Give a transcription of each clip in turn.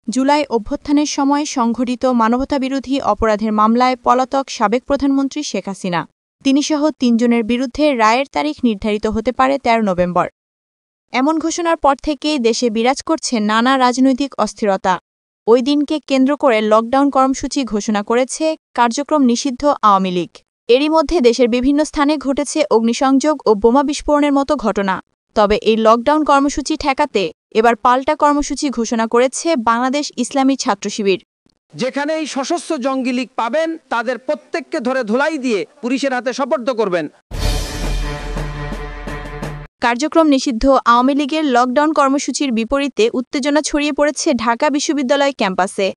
জুলাই অভ্যুত্থানের সময় সংঘটিত মানবতাবিরোধী অপরাধের মামলায় পলাতক সাবেক প্রধানমন্ত্রী শেখ হাসিনা তিনিসহ ৩ জনের বিরুদ্ধে রায়ের তারিখ নির্ধারিত হতে পারে ১৩ নভেম্বর। এমন ঘোষণার পর থেকেই দেশে বিরাজ করছে নানা রাজনৈতিক অস্থিরতা। ওই দিনকে কেন্দ্র করে লকডাউন কর্মসূচি ঘোষণা করেছে কার্যক্রম নিষিদ্ধ আওয়ামী লীগ। এরই মধ্যে দেশের বিভিন্ন স্থানে ঘটেছে অগ্নিসংযোগ ও বোমা বিস্ফোরণের মতো ঘটনা। তবে এই লকডাউন কর্মসূচি ঠেকাতে এবার পাল্টা কর্মসূচি ঘোষণা করেছে বাংলাদেশ ইসলামী ছাত্র শিবির। যেখানেই সশস্ত্র জঙ্গি লীগ পাবেন তাদের প্রত্যেককে ধরে ধুলাই দিয়ে পুলিশের হাতে সোপর্দ করবেন। কার্যক্রম নিষিদ্ধ আওয়ামী লীগের লকডাউন কর্মসূচির বিপরীতে উত্তেজনা ছড়িয়ে পড়েছে ঢাকা বিশ্ববিদ্যালয় ক্যাম্পাসে।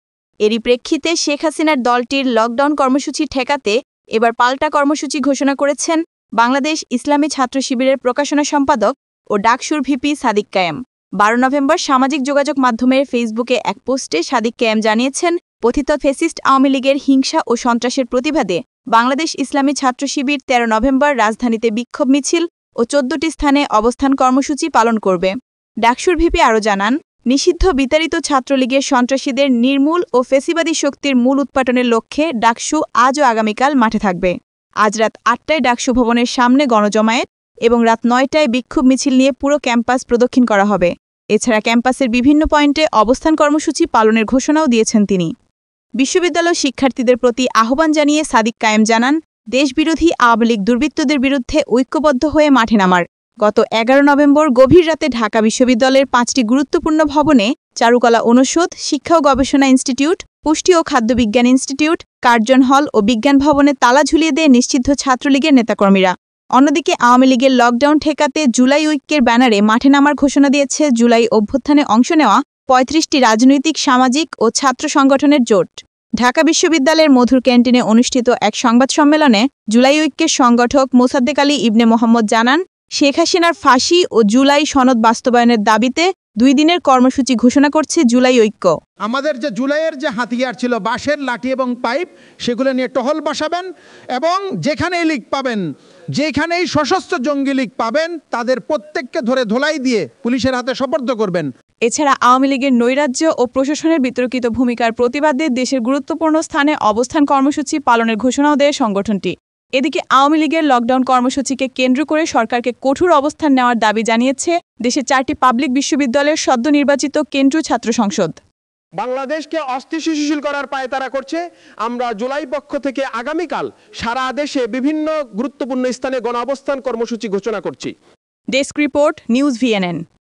এরই প্রেক্ষিতে শেখ হাসিনার দলটির লকডাউন কর্মসূচি ঠেকাতে এবার পাল্টা কর্মসূচি ঘোষণা করেছেন বাংলাদেশ ইসলামী ছাত্র শিবিরের প্রকাশনা সম্পাদক ও ডাকসুর ভিপি সাদিক কায়েম। ১২ নভেম্বর সামাজিক যোগাযোগ মাধ্যমের ফেসবুকে এক পোস্টে সাদিক কায়েম জানিয়েছেন, পতিত ফ্যাসিস্ট আওয়ামী লীগের হিংসা ও সন্ত্রাসের প্রতিবাদে বাংলাদেশ ইসলামী ছাত্র শিবির ১৩ নভেম্বর রাজধানীতে বিক্ষোভ মিছিল ও ১৪টি স্থানে অবস্থান কর্মসূচি পালন করবে। ডাকসুর ভিপি আরও জানান, নিষিদ্ধ বিতাড়িত ছাত্রলীগের সন্ত্রাসীদের নির্মূল ও ফেসিবাদী শক্তির মূল উৎপাটনের লক্ষ্যে ডাকসু আজ ও আগামীকাল মাঠে থাকবে। আজ রাত ৮টায় ডাকসু ভবনের সামনে গণজমায়েত এবং রাত ৯টায় বিক্ষোভ মিছিল নিয়ে পুরো ক্যাম্পাস প্রদক্ষিণ করা হবে। এছাড়া ক্যাম্পাসের বিভিন্ন পয়েন্টে অবস্থান কর্মসূচি পালনের ঘোষণাও দিয়েছেন তিনি। বিশ্ববিদ্যালয় শিক্ষার্থীদের প্রতি আহ্বান জানিয়ে সাদিক কায়েম জানান, দেশবিরোধী আওয়ামী লীগ দুর্বৃত্তদের বিরুদ্ধে ঐক্যবদ্ধ হয়ে মাঠে নামার। গত ১১ নভেম্বর গভীর রাতে ঢাকা বিশ্ববিদ্যালয়ের ৫টি গুরুত্বপূর্ণ ভবনে চারুকলা অনুষদ, শিক্ষা ও গবেষণা ইনস্টিটিউট, পুষ্টি ও খাদ্য বিজ্ঞান ইনস্টিটিউট, কার্জন হল ও বিজ্ঞান ভবনে তালা ঝুলিয়ে দেয় নিষিদ্ধ ছাত্রলীগের নেতাকর্মীরা। অন্যদিকে আওয়ামী লীগের লকডাউন ঠেকাতে জুলাই ঐক্যের ব্যানারে মাঠে নামার ঘোষণা দিয়েছে জুলাই অভ্যুত্থানে অংশ নেওয়া ৩৫টি রাজনৈতিক, সামাজিক ও ছাত্র সংগঠনের জোট। ঢাকা বিশ্ববিদ্যালয়ের মধুর ক্যান্টিনে অনুষ্ঠিত এক সংবাদ সম্মেলনে জুলাই ঐক্যের সংগঠক মোসাদ্দেক আলী ইবনে মোহাম্মদ জানান, শেখ হাসিনার ফাঁসি ও জুলাই সনদ বাস্তবায়নের দাবিতে ২ দিনের কর্মসূচি ঘোষণা করছে জুলাই ঐক্য। আমাদের যে জুলাইয়ের যে হাতিয়ার ছিল বাঁশের লাঠি এবং পাইপ, সেগুলো নিয়ে টহল বসাবেন এবং যেখানেই লীগ পাবেন, যেখানেই সশস্ত্র জঙ্গি লীগ পাবেন তাদের প্রত্যেককে ধরে ধুলাই দিয়ে পুলিশের হাতে সোপর্দ করবেন। এছাড়া আওয়ামী লীগের নৈরাজ্য ও প্রশাসনের বিতর্কিত ভূমিকার প্রতিবাদে দেশের গুরুত্বপূর্ণ স্থানে অবস্থান কর্মসূচি পালনের ঘোষণাও দেয় সংগঠনটি। এদিকে আওয়ামী লীগের লকডাউন কর্মসূচিকে কেন্দ্র করে সরকারকে কঠোর অবস্থান নেওয়ার দাবি জানিয়েছে দেশের 4টি পাবলিক বিশ্ববিদ্যালয়ের সদ্য নির্বাচিত কেন্দ্রীয় ছাত্র সংসদ। বাংলাদেশকে অস্থিতিশীল করার পায়তারা করছে। আমরা জুলাই পক্ষ থেকে আগামীকাল সারা দেশে বিভিন্ন গুরুত্বপূর্ণ স্থানে গণ অবস্থান কর্মসূচি ঘোষণা করছি। Desk report, news ভিএনএন।